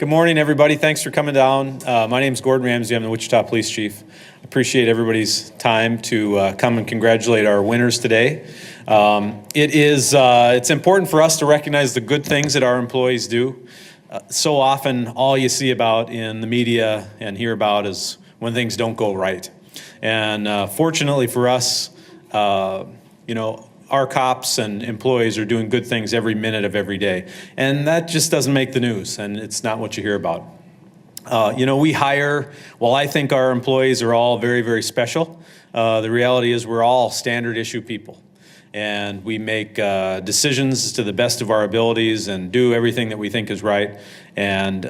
Good morning, everybody. Thanks for coming down. My name is Gordon Ramsey. I'm the Wichita Police Chief. Appreciate everybody's time to come and congratulate our winners today. It's important for us to recognize the good things that our employees do. So often, all you see about in the media and hear about is when things don't go right. And fortunately for us, our cops and employees are doing good things every minute of every day. And that just doesn't make the news, and it's not what you hear about. We hire, while I think our employees are all very, very special, the reality is we're all standard issue people. And we make decisions to the best of our abilities and do everything that we think is right. And,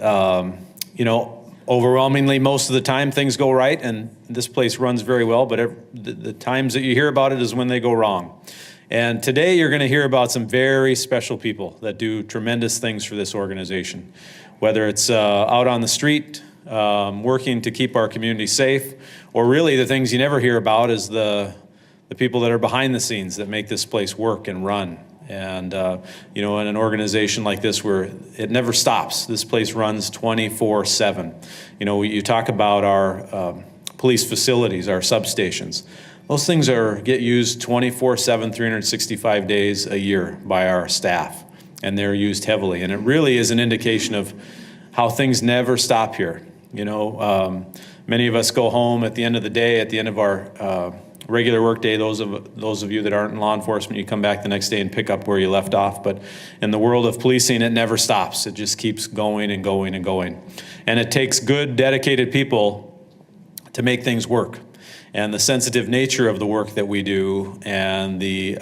overwhelmingly, most of the time things go right, and this place runs very well, but the times that you hear about it is when they go wrong. And today you're going to hear about some very special people that do tremendous things for this organization, whether it's out on the street, working to keep our community safe, or really the things you never hear about is the people that are behind the scenes that make this place work and run. And, in an organization like this where it never stops, this place runs 24/7. You talk about our police facilities, our substations. Those things get used 24/7, 365 days a year by our staff, and they're used heavily. And it really is an indication of how things never stop here. Many of us go home at the end of the day, at the end of our regular work day. Those of you that aren't in law enforcement, you come back the next day and pick up where you left off. But in the world of policing, it never stops. It just keeps going and going and going. And it takes good, dedicated people to make things work. And the sensitive nature of the work that we do and the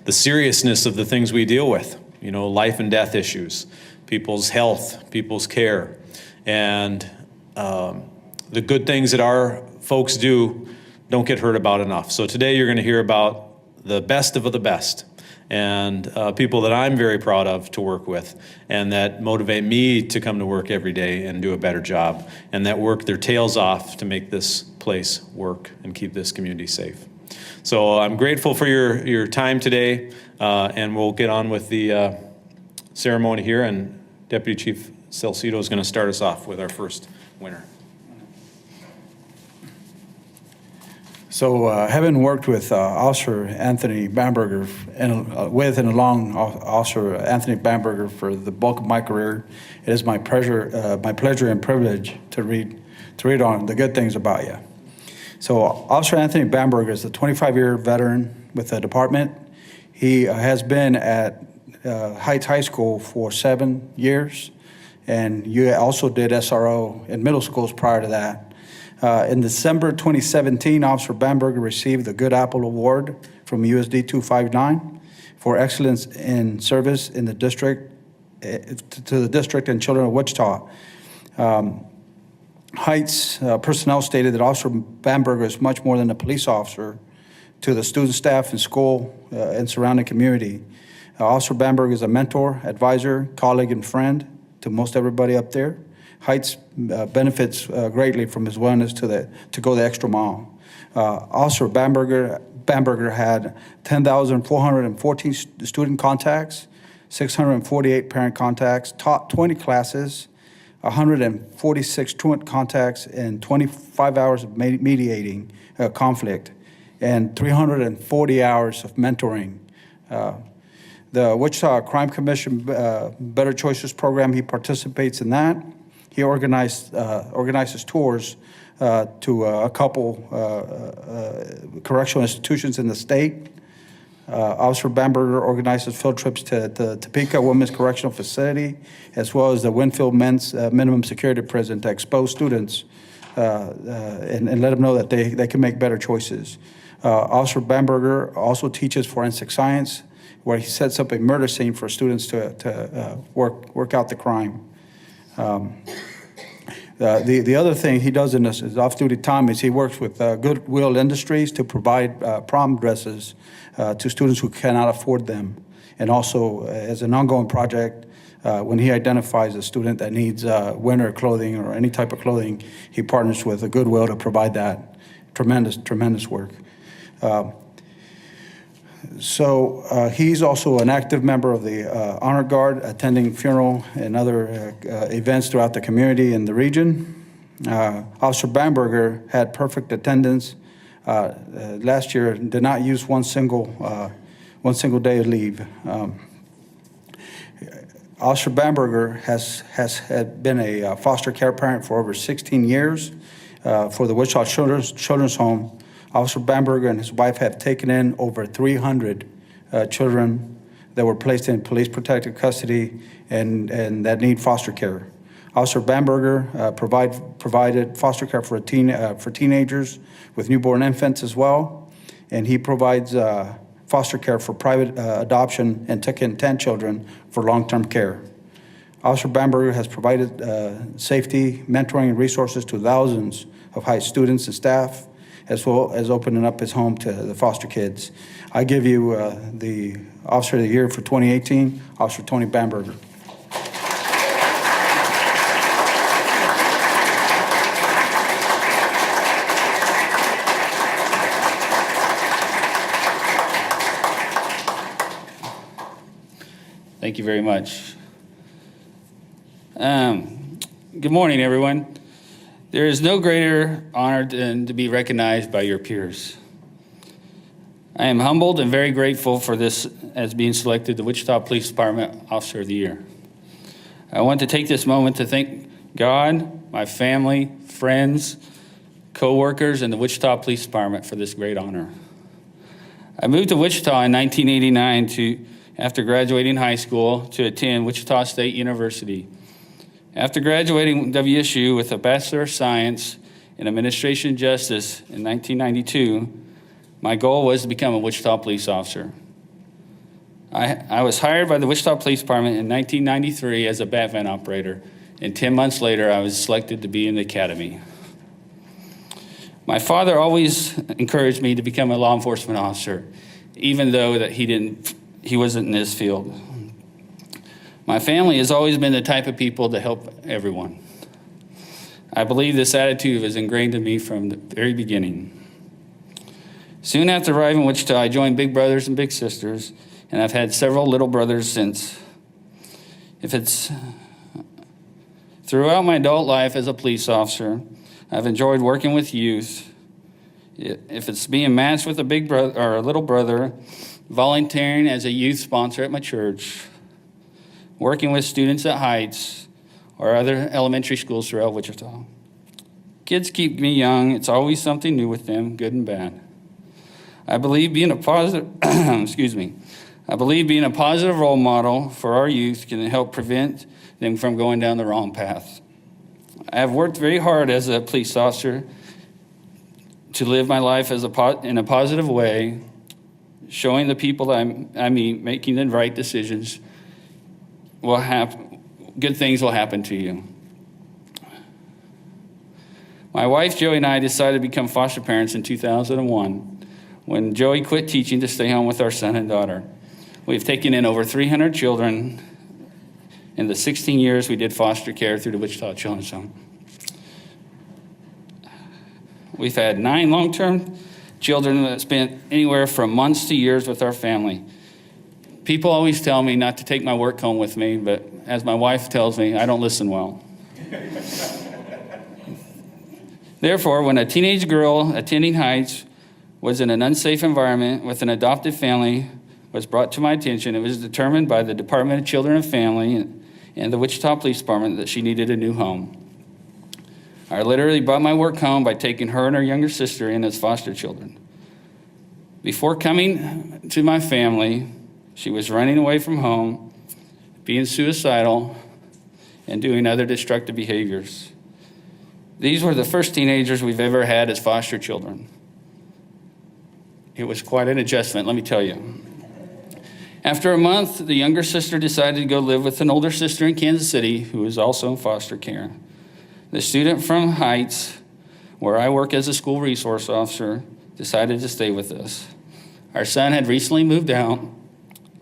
seriousness of the things we deal with, life and death issues, people's health, people's care, and the good things that our folks do don't get heard about enough. So today you're going to hear about the best of the best and people that I'm very proud of to work with and that motivate me to come to work every day and do a better job and that work their tails off to make this place work and keep this community safe. So I'm grateful for your time today, and we'll get on with the ceremony here, and Deputy Chief Salcido is going to start us off with our first winner. So having worked with Officer Anthony Bamberger and along Officer Anthony Bamberger for the bulk of my career, it is my pleasure and privilege to read on the good things about you. So Officer Anthony Bamberger is a 25-year veteran with the department. He has been at Heights High School for 7 years, and you also did SRO in middle schools prior to that. In December 2017, Officer Bamberger received the Good Apple Award from USD 259 for excellence in service in the district to the district and children of Wichita. Heights personnel stated that Officer Bamberger is much more than a police officer to the student staff in school and surrounding community. Officer Bamberger is a mentor, advisor, colleague, and friend to most everybody up there. Heights benefits greatly from his willingness to go the extra mile. Officer Bamberger had 10,414 student contacts, 648 parent contacts, taught 20 classes, 146 truant contacts, and 25 hours of mediating conflict, and 340 hours of mentoring. The Wichita Crime Commission Better Choices program, he participates in that. He organizes tours to a couple correctional institutions in the state. Officer Bamberger organizes field trips to the Topeka Women's Correctional Facility, as well as the Winfield Men's Minimum Security Prison to expose students and let them know that they can make better choices. Officer Bamberger also teaches forensic science, where he sets up a murder scene for students to work out the crime. The other thing he does in his off-duty time is he works with Goodwill Industries to provide prom dresses to students who cannot afford them. And also, as an ongoing project, when he identifies a student that needs winter clothing or any type of clothing, he partners with a Goodwill to provide that. Tremendous work. He's also an active member of the Honor Guard, attending funeral and other events throughout the community and the region. Officer Bamberger had perfect attendance last year, did not use one single day of leave. Officer Bamberger has had been a foster care parent for over 16 years for the Wichita Children's Home. Officer Bamberger and his wife have taken in over 300 children that were placed in police protective custody and that need foster care. Officer Bamberger provided foster care for teenagers with newborn infants as well, and he provides foster care for private adoption and took in 10 children for long-term care. Officer Bamberger has provided safety, mentoring, and resources to thousands of high students and staff, as well as opening up his home to the foster kids. I give you the Officer of the Year for 2018, Officer Tony Bamberger. Thank you very much. Good morning, everyone. There is no greater honor than to be recognized by your peers. I am humbled and very grateful for this as being selected the Wichita Police Department Officer of the Year. I want to take this moment to thank God, my family, friends, co-workers, and the Wichita Police Department for this great honor. I moved to Wichita in 1989 after graduating high school to attend Wichita State University. After graduating WSU with a Bachelor of Science in Administration Justice in 1992, my goal was to become a Wichita police officer. I was hired by the Wichita Police Department in 1993 as a bat van operator, and 10 months later, I was selected to be in the academy. My father always encouraged me to become a law enforcement officer, even though that he wasn't in this field. My family has always been the type of people to help everyone. I believe this attitude was ingrained in me from the very beginning. Soon after arriving in Wichita, I joined Big Brothers and Big Sisters, and I've had several little brothers since. Throughout my adult life as a police officer, I've enjoyed working with youth. If it's being matched with a big brother or a little brother, volunteering as a youth sponsor at my church, working with students at Heights or other elementary schools throughout Wichita. Kids keep me young. It's always something new with them, good and bad. I believe being a positive, I believe being a positive role model for our youth can help prevent them from going down the wrong path. I have worked very hard as a police officer to live my life in a positive way, showing the people that I meet, making the right decisions, good things will happen to you. My wife, Joey, and I decided to become foster parents in 2001 when Joey quit teaching to stay home with our son and daughter. We've taken in over 300 children in the 16 years we did foster care through the Wichita Children's Home. We've had 9 long-term children that spent anywhere from months to years with our family. People always tell me not to take my work home with me, but as my wife tells me, I don't listen well. Therefore, when a teenage girl attending Heights was in an unsafe environment with an adopted family was brought to my attention, it was determined by the Department of Children and Family and the Wichita Police Department that she needed a new home. I literally brought my work home by taking her and her younger sister in as foster children. Before coming to my family, she was running away from home, being suicidal, and doing other destructive behaviors. These were the first teenagers we've ever had as foster children. It was quite an adjustment, let me tell you. After a month, the younger sister decided to go live with an older sister in Kansas City who was also in foster care. The student from Heights, where I work as a school resource officer, decided to stay with us. Our son had recently moved out,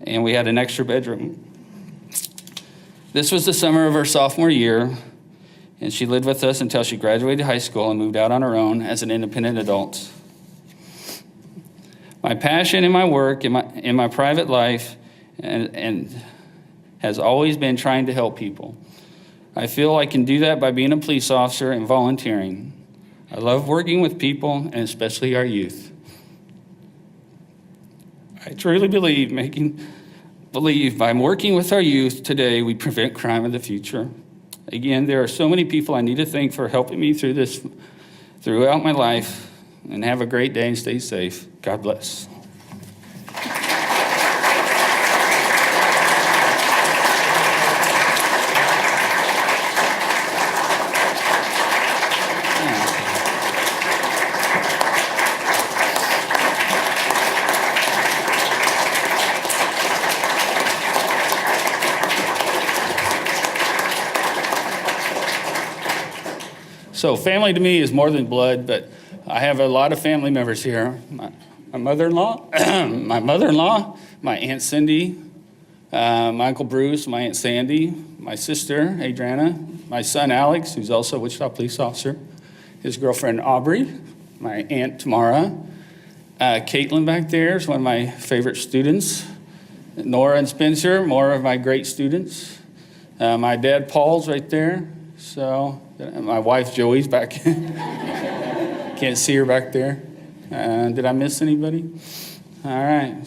and we had an extra bedroom. This was the summer of her sophomore year, and she lived with us until she graduated high school and moved out on her own as an independent adult. My passion in my work, in my private life, and has always been trying to help people. I feel I can do that by being a police officer and volunteering. I love working with people, and especially our youth. I truly believe by working with our youth today, we prevent crime in the future. Again, there are so many people I need to thank for helping me through this throughout my life. And have a great day and stay safe. God bless. So family to me is more than blood, but I have a lot of family members here. My mother-in-law, my Aunt Cindy, my Uncle Bruce, my Aunt Sandy, my sister, Adriana, my son, Alex, who's also a Wichita police officer, his girlfriend, Aubrey, my Aunt Tamara, Caitlin back there is one of my favorite students, Nora and Spencer, more of my great students. My dad, Paul's right there. So my wife, Joey's back. Can't see her back there. Did I miss anybody? All right.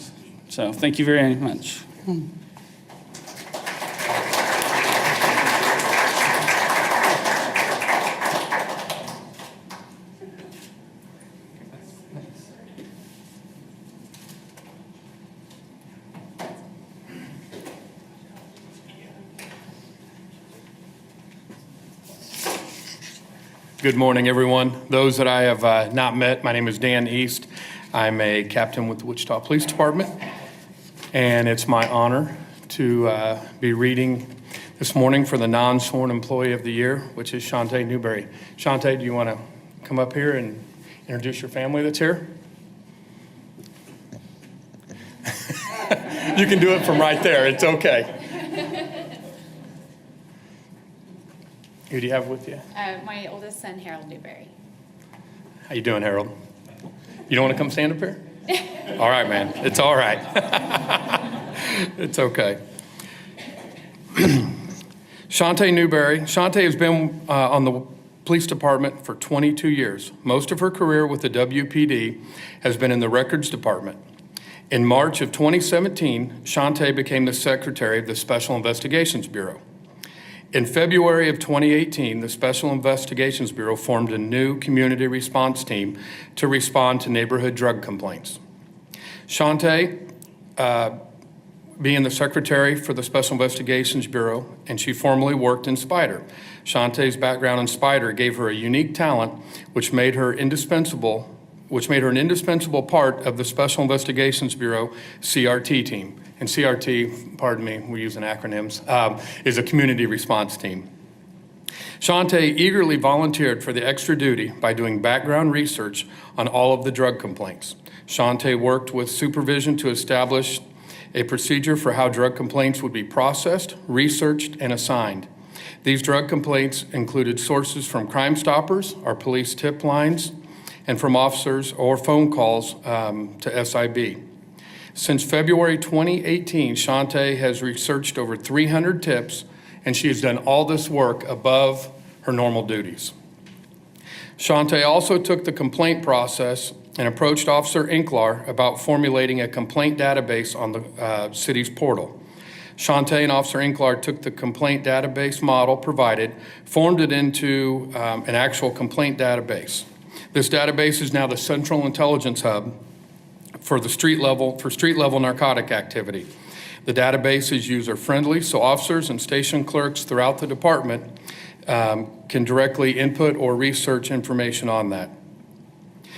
So thank you very much. Good morning, everyone. Those that I have not met, my name is Dan East. I'm a captain with the Wichita Police Department, and it's my honor to be reading this morning for the non-sworn employee of the year, which is Chante Newberry. Chante, do you want to come up here and introduce your family that's here? You can do it from right there. It's okay. Who do you have with you? My oldest son, Harold Newberry. How you doing, Harold? You don't want to come stand up here? All right, man. It's all right. It's okay. Chante Newberry. Chante has been on the police department for 22 years. Most of her career with the WPD has been in the records department. In March of 2017, Chante became the secretary of the Special Investigations Bureau. In February of 2018, the Special Investigations Bureau formed a new community response team to respond to neighborhood drug complaints. Chante, being the secretary for the Special Investigations Bureau, and she formerly worked in Spider. Chante's background in Spider gave her a unique talent, which made her an indispensable part of the Special Investigations Bureau CRT team. And CRT, pardon me, we're using acronyms, is a community response team. Chante eagerly volunteered for the extra duty by doing background research on all of the drug complaints. Chante worked with supervision to establish a procedure for how drug complaints would be processed, researched, and assigned. These drug complaints included sources from Crime Stoppers, our police tip lines, and from officers or phone calls to SIB. Since February 2018, Chante has researched over 300 tips, and she has done all this work above her normal duties. Chante also took the complaint process and approached Officer Inklar about formulating a complaint database on the city's portal. Chante and Officer Inklar took the complaint database model provided, formed it into an actual complaint database. This database is now the central intelligence hub for street level narcotic activity. The database is user friendly, so officers and station clerks throughout the department can directly input or research information on that.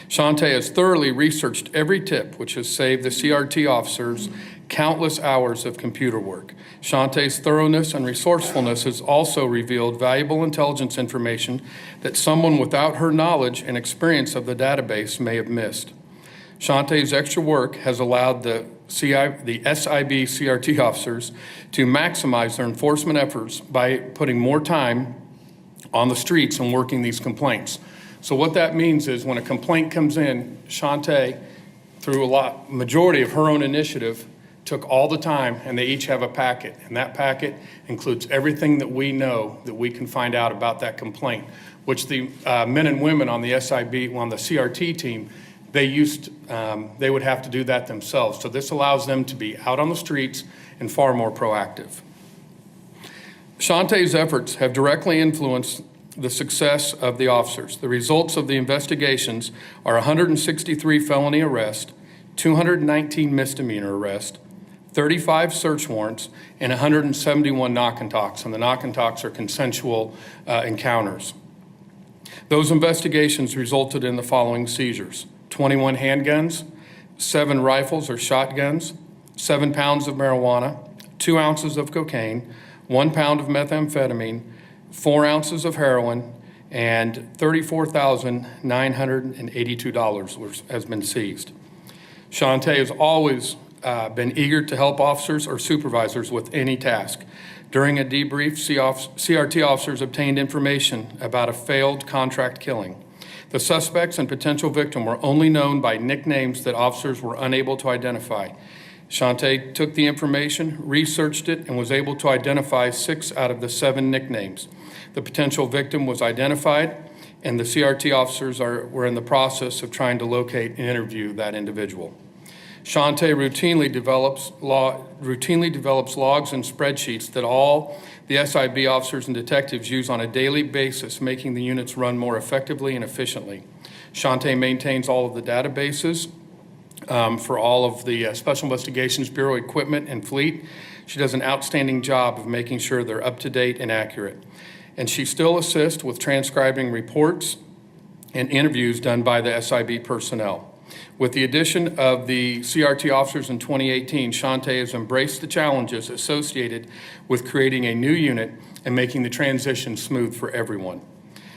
Chante has thoroughly researched every tip, which has saved the CRT officers countless hours of computer work. Chante's thoroughness and resourcefulness has also revealed valuable intelligence information that someone without her knowledge and experience of the database may have missed. Chante's extra work has allowed the SIB CRT officers to maximize their enforcement efforts by putting more time on the streets and working these complaints. So what that means is when a complaint comes in, Chante through majority of her own initiative, took all the time, and they each have a packet. And that packet includes everything that we know that we can find out about that complaint, which the men and women on the SIB, on the CRT team, they would have to do that themselves. So this allows them to be out on the streets and far more proactive. Chante's efforts have directly influenced the success of the officers. The results of the investigations are 163 felony arrests, 219 misdemeanor arrests, 35 search warrants, and 171 knock and talks. And the knock and talks are consensual encounters. Those investigations resulted in the following seizures: 21 handguns, 7 rifles or shotguns, 7 pounds of marijuana, 2 ounces of cocaine, 1 pound of methamphetamine, 4 ounces of heroin, and $34,982 has been seized. Chante has always been eager to help officers or supervisors with any task. During a debrief, CRT officers obtained information about a failed contract killing. The suspects and potential victim were only known by nicknames that officers were unable to identify. Chante took the information, researched it, and was able to identify 6 out of the 7 nicknames. The potential victim was identified, and the CRT officers were in the process of trying to locate and interview that individual. Chante routinely develops logs and spreadsheets that all the SIB officers and detectives use on a daily basis, making the units run more effectively and efficiently. Chante maintains all of the databases for all of the Special Investigations Bureau equipment and fleet. She does an outstanding job of making sure they're up to date and accurate. And she still assists with transcribing reports and interviews done by the SIB personnel. With the addition of the CRT officers in 2018, Chante has embraced the challenges associated with creating a new unit and making the transition smooth for everyone.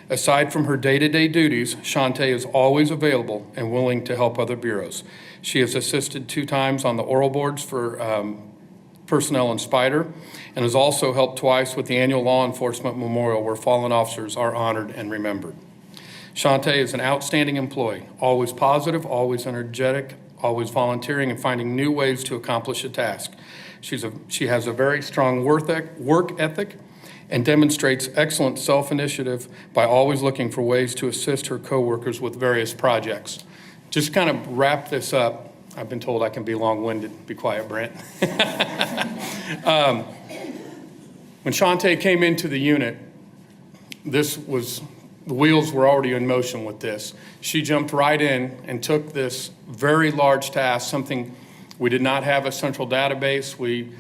Aside from her day-to-day duties, Chante is always available and willing to help other bureaus. She has assisted 2 times on the oral boards for personnel in Spider, and has also helped twice with the annual Law Enforcement Memorial, where fallen officers are honored and remembered. Chante is an outstanding employee, always positive, always energetic, always volunteering and finding new ways to accomplish a task. She has a very strong work ethic and demonstrates excellent self-initiative by always looking for ways to assist her coworkers with various projects. Just kind of wrap this up. I've been told I can be long-winded. Be quiet, Brent. When Chante came into the unit, the wheels were already in motion with this. She jumped right in and took this very large task, something we did not have a central database. We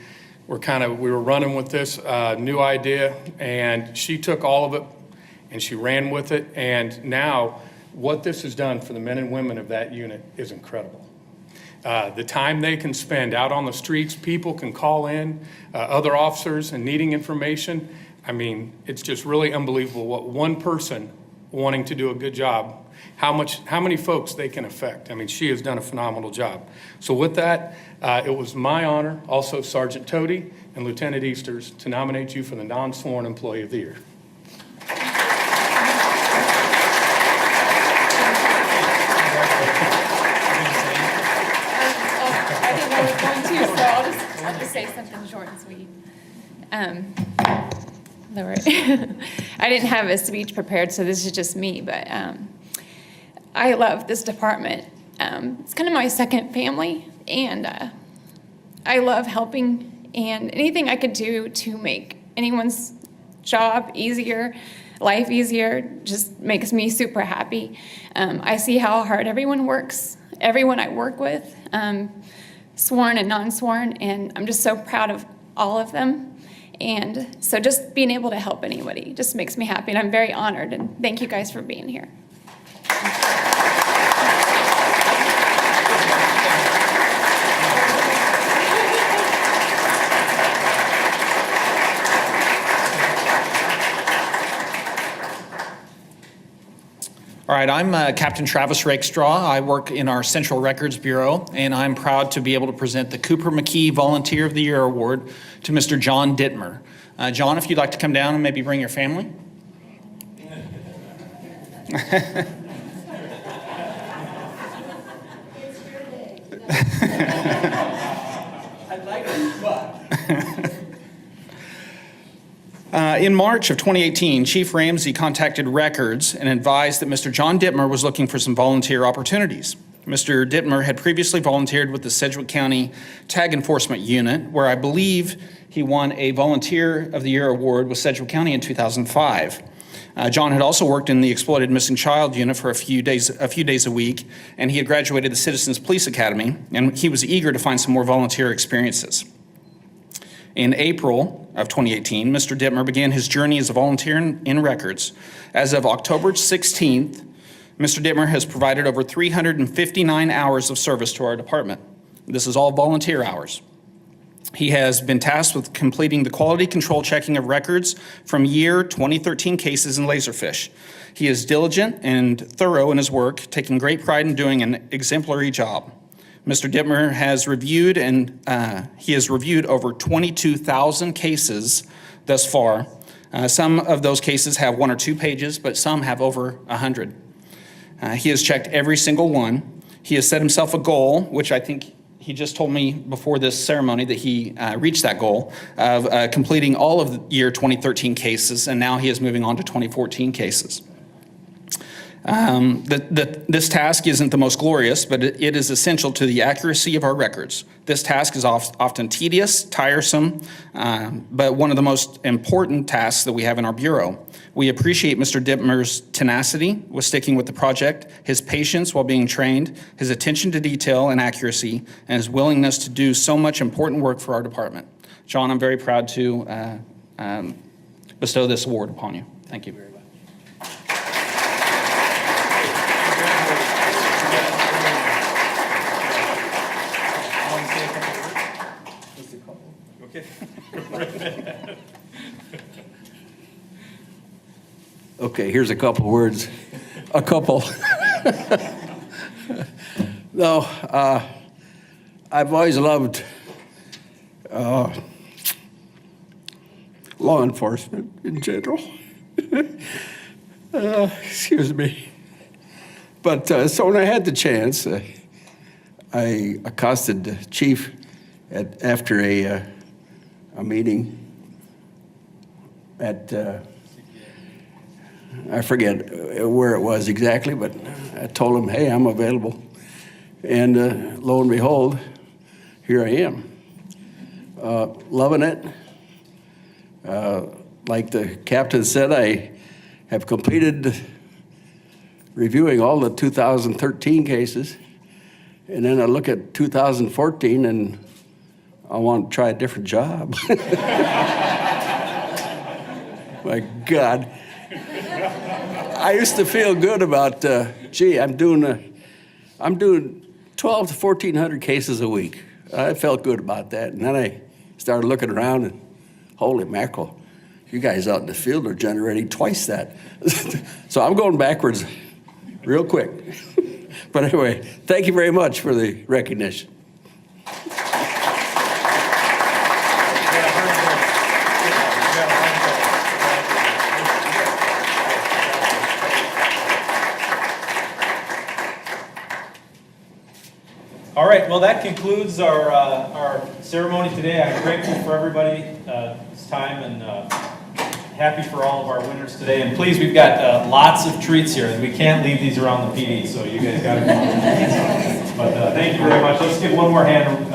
were running with this new idea, and she took all of it and she ran with it. And now what this has done for the men and women of that unit is incredible. The time they can spend out on the streets, people can call in, other officers and needing information. I mean, it's just really unbelievable what one person wanting to do a good job, how many folks they can affect. I mean, she has done a phenomenal job. So with that, it was my honor, also Sergeant Toady and Lieutenant Easters, to nominate you for the Non-Sworn Employee of the Year. I'll just say something short and sweet. Lord. I didn't have a speech prepared, so this is just me, but I love this department. It's kind of my second family, and I love helping, and anything I could do to make anyone's job easier, life easier, just makes me super happy. I see how hard everyone works, everyone I work with, sworn and non-sworn, and I'm just so proud of all of them. And so just being able to help anybody just makes me happy, and I'm very honored, and thank you guys for being here. All right, I'm Captain Travis Rakestraw. I work in our Central Records Bureau, and I'm proud to be able to present the Cooper McKee Volunteer of the Year Award to Mr. John Dittmer. John, if you'd like to come down and maybe bring your family. I'd like to, but. In March of 2018, Chief Ramsey contacted Records and advised that Mr. John Dittmer was looking for some volunteer opportunities. Mr. Dittmer had previously volunteered with the Sedgwick County Tag Enforcement Unit, where I believe he won a Volunteer of the Year award with Sedgwick County in 2005. John had also worked in the Exploited Missing Child Unit for a few days a week, and he had graduated the Citizens Police Academy, and he was eager to find some more volunteer experiences. In April of 2018, Mr. Dittmer began his journey as a volunteer in Records. As of October 16th, Mr. Dittmer has provided over 359 hours of service to our department. This is all volunteer hours. He has been tasked with completing the quality control checking of records from year 2013 cases in Laserfish. He is diligent and thorough in his work, taking great pride in doing an exemplary job. Mr. Dittmer has reviewed over 22,000 cases thus far. Some of those cases have 1 or 2 pages, but some have over 100. He has checked every single one. He has set himself a goal, which I think he just told me before this ceremony that he reached that goal of completing all of the year 2013 cases, and now he is moving on to 2014 cases. This task isn't the most glorious, but it is essential to the accuracy of our records. This task is often tedious, tiresome, but one of the most important tasks that we have in our Bureau. We appreciate Mr. Dittmer's tenacity with sticking with the project, his patience while being trained, his attention to detail and accuracy, and his willingness to do so much important work for our department. John, I'm very proud to bestow this award upon you. Thank you very much. Okay, here's a couple words. A couple. No, I've always loved law enforcement in general. Excuse me. But so when I had the chance, I accosted the chief after a meeting at, I forget where it was exactly, but I told him, hey, I'm available. And lo and behold, here I am, loving it. Like the captain said, I have completed reviewing all the 2013 cases, and then I look at 2014 and I want to try a different job. My God. I used to feel good about, gee, I'm doing 12 to 1,400 cases a week. I felt good about that. And then I started looking around and, holy mackerel, you guys out in the field are generating twice that. So I'm going backwards real quick. But anyway, thank you very much for the recognition. All right, well, that concludes our ceremony today. I'm grateful for everybody's time and happy for all of our winners today. And please, we've got lots of treats here, and we can't leave these around the PD, so you guys got to come. But thank you very much. Let's give one more hand